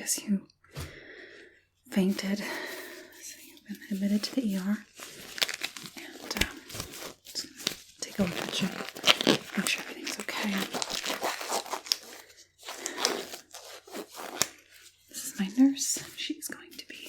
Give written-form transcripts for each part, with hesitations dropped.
guess you fainted. So you've been admitted to the ER. And just gonna take a look at you. Make sure everything's okay. This is my nurse. She's going to be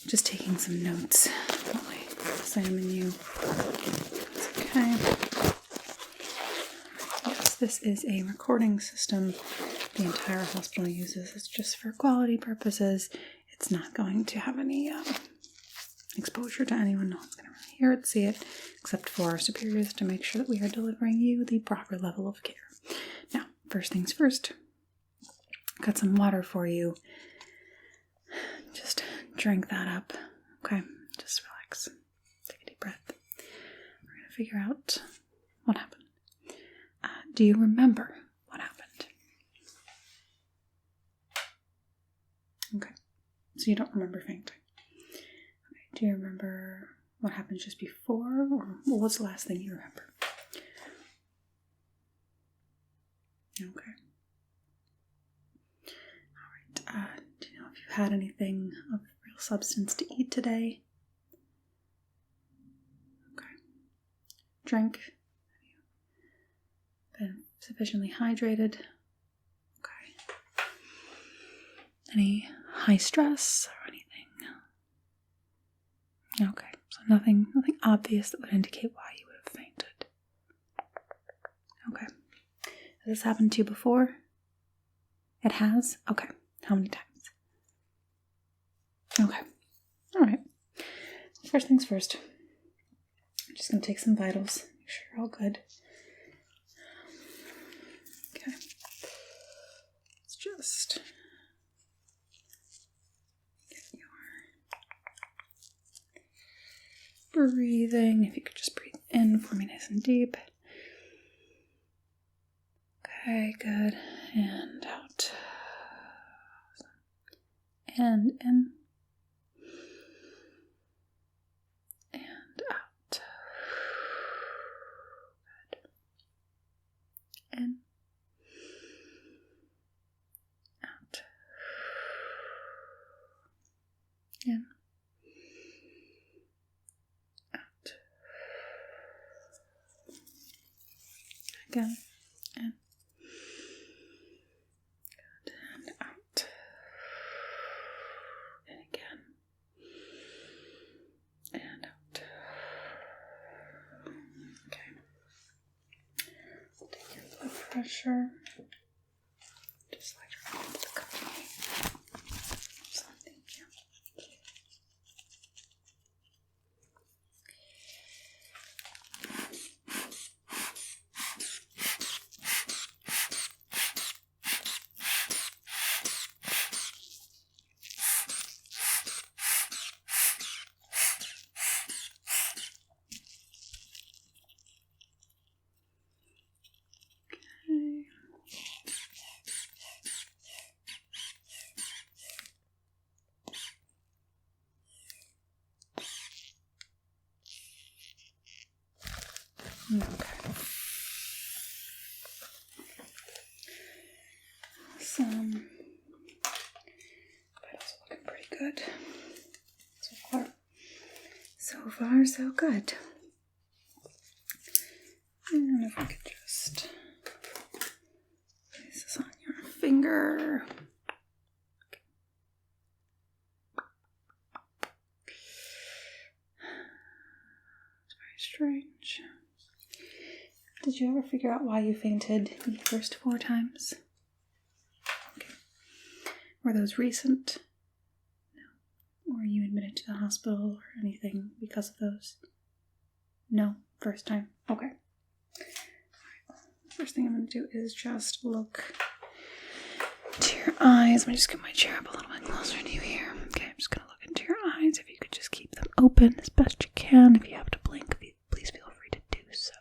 just taking some notes while I examine you. That's okay. Yes, this is a recording system the entire hospital uses. It's just for quality purposes. It's not going to have any exposure to anyone. No one's going to really hear it, see it, except for our superiors to make sure that we are delivering you the proper level of care. Now, first things first, got some water for you. Just drink that up, okay? Just relax. Take a deep breath. We're going to figure out what happened. Do you remember what happened? Okay. So you don't remember fainting. Okay. Do you remember what happened just before? Or what was the last thing you remember? Okay. Alright. Do you know if you had anything of real substance to eat today? Okay. Drink? Have you been sufficiently hydrated? Okay. Any high stress or anything? Okay, so nothing obvious that would indicate why you would have fainted. Okay. Has this happened to you before? It has? Okay. How many times? Okay. Alright. First things first. I'm just going to take some vitals. Make sure you're all good. Okay. Let's just get your breathing. If you could just breathe in for me nice and deep. Okay, good. And out. And in. And out. Good. In. Out. In. Out. Again. In. Good. And out. And again. And out. Okay. Take your blood pressure. Just like right into the cup. So, thank you. Okay. Some vitals are looking pretty good so far. So far, so good. And if we could just place this on your finger. Okay. It's very strange. Did you ever figure out why you fainted the first 4 times? Okay. Were those recent? No. Were you admitted to the hospital or anything because of those? No. First time? Okay. Alright. First thing I'm going to do is just look into your eyes. Let me just get my chair up a little bit closer to you here. Okay, I'm just going to look into your eyes. If you could just keep them open as best you can. If you have to blink, please feel free to do so.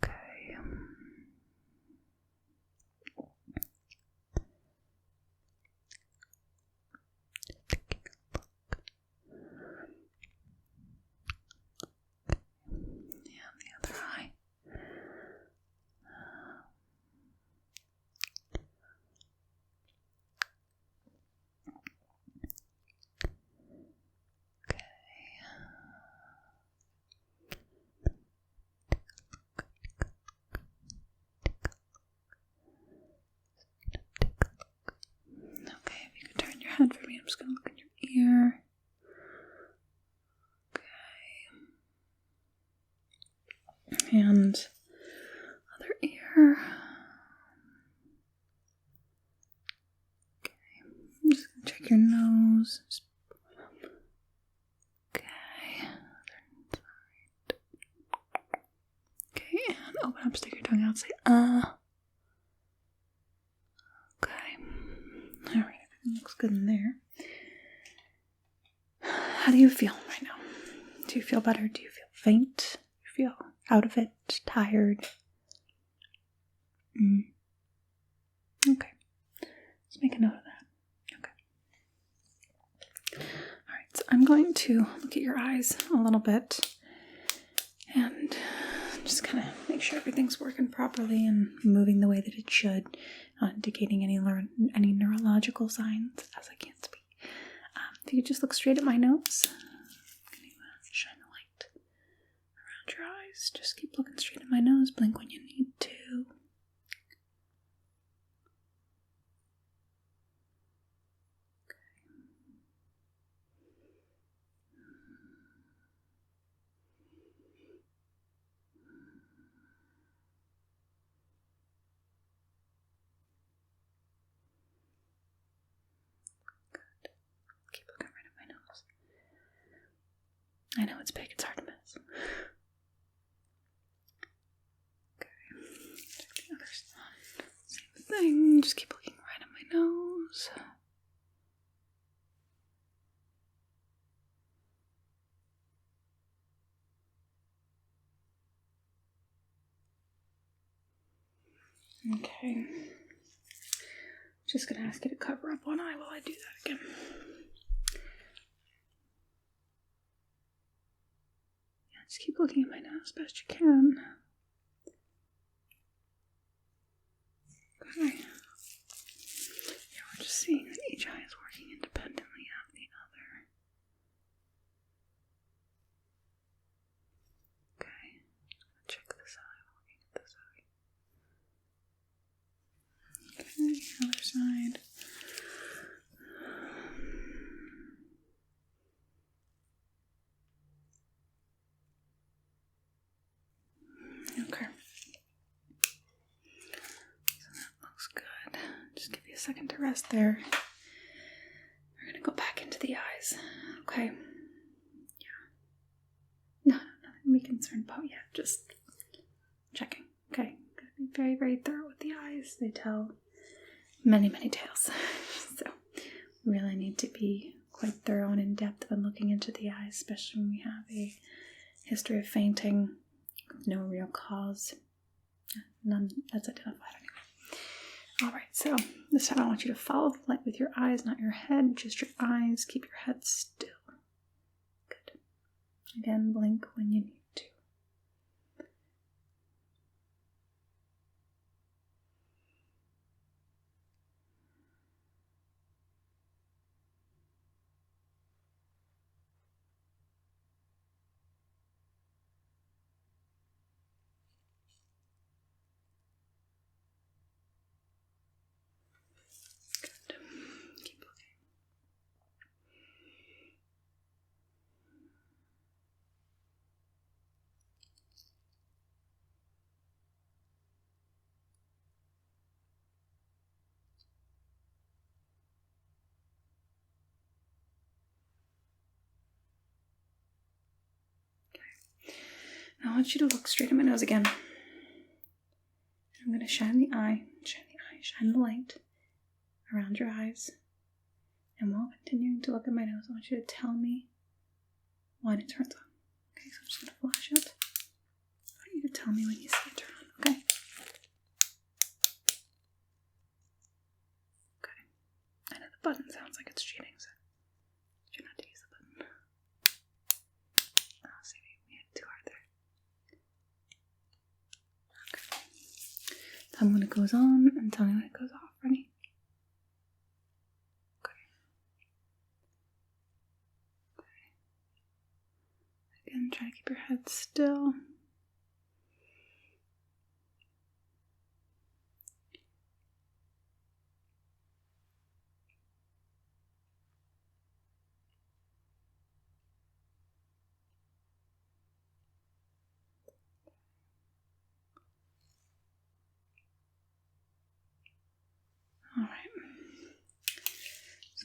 Okay. And the other eye. head for me. I'm just going to look in your ear. Okay. And other ear. Okay. I'm just going to check your nose. Okay. Okay, and open up, stick your tongue out, say, Okay. Alright, everything looks good in there. How do you feel right now? Do you feel better? Do you feel faint? Do you feel out of it? Tired? Okay. Let's make a note of that. Okay. Alright, so I'm going to look at your eyes a little bit and just kind of make sure everything's working properly and moving the way that it should, not indicating any neurological signs, as I can't speak. If you could just look straight at my nose, I'm going to shine the light around your eyes. Just keep looking straight at my nose. Blink when you need to. Keep looking right at my nose. I know it's big, it's hard to miss. Okay. Check the other side. Same thing, just keep looking right at my nose. Okay. Just gonna ask you to cover up one eye while I do that again. Just keep looking at my nose as best you can. Okay. Yeah, we're just seeing that each eye is working independently of the other. Okay. Check this eye. Looking at this eye. Okay, other side. Okay. So that looks good. Just give you a second to rest there. We're gonna go back into the eyes. Okay. Yeah. No, nothing to be concerned about yet. Just checking. Okay. Gotta be very, very thorough with the eyes. They tell many, many tales. So we really need to be quite thorough and in depth when looking into the eyes, especially when we have a history of fainting. No real cause. None that's identified anyway. Alright, so this time I want you to follow the light with your eyes, not your head, just your eyes. Keep your head still. Good. Again, blink when you need to. Good. Keep looking. Now I want you to look straight at my nose again. I'm going to shine the eye, shine the light around your eyes. And while continuing to look at my nose, I want you to tell me when it turns on. Okay, so I'm just going to flash it. I want you to tell me when you see it turn on, okay? Okay. I know the button sounds like it's cheating, so try not to use the button. Oh, see, we hit too hard there. Okay. Tell me when it goes on and tell me when it goes off. Ready? Okay. Okay. Again, try to keep your head still.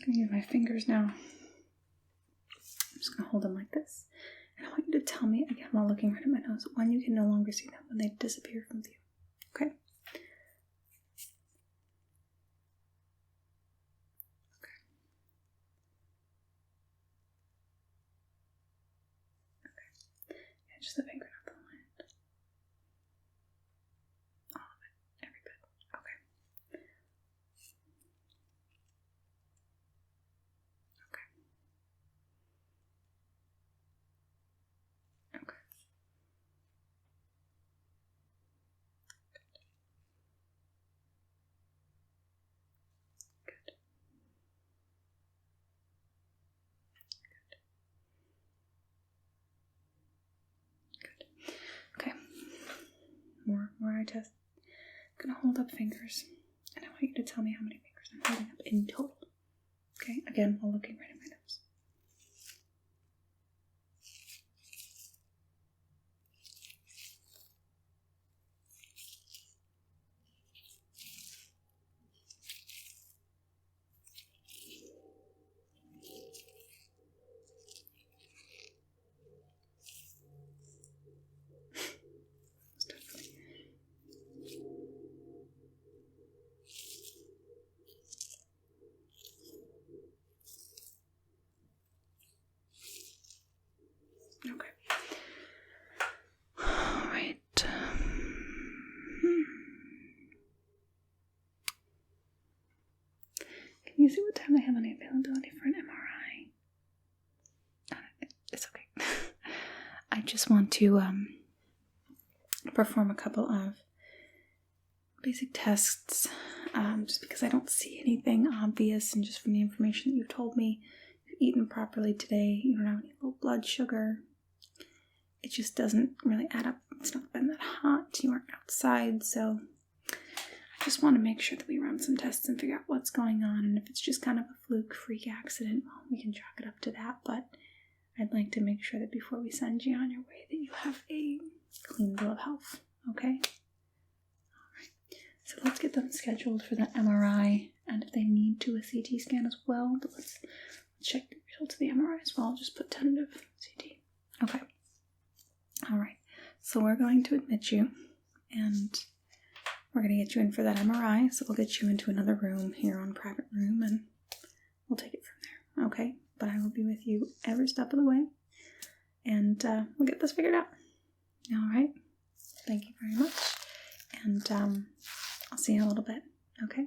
going to use my fingers now. I'm just going to hold them like this. And I want you to tell me, again, while looking right at my nose, when you can no longer see them, when they disappear from view. Okay? Yeah, just the finger, not the line. All of it. Every bit. Okay. Okay. Okay. Good. Good. Okay. More eye test. I'm gonna hold up fingers, and I want you to tell me how many fingers I'm holding up in total. Okay, again, while looking right at my nose. Okay. All right. Can you see what time they have any availability for an MRI? It's okay. I just want to perform a couple of basic tests, just because I don't see anything obvious, and just from the information that you've told me, you've eaten properly today, you don't have any low blood sugar. It just doesn't really add up. It's not been that hot. You weren't outside, so I just want to make sure that we run some tests and figure out what's going on. And if it's just kind of a fluke, freak accident, well, we can chalk it up to that. But I'd like to make sure that before we send you on your way that you have a clean bill of health. Okay? All right. So let's get them scheduled for the MRI, and if they need to, a CT scan as well. But let's check the results of the MRI as well. Just put tentative CT. Okay. All right, so we're going to admit you, and we're going to get you in for that MRI, so we'll get you into another room here on private room, and we'll take it from there, okay? But I will be with you every step of the way, and we'll get this figured out. All right? Thank you very much, and I'll see you in a little bit, okay?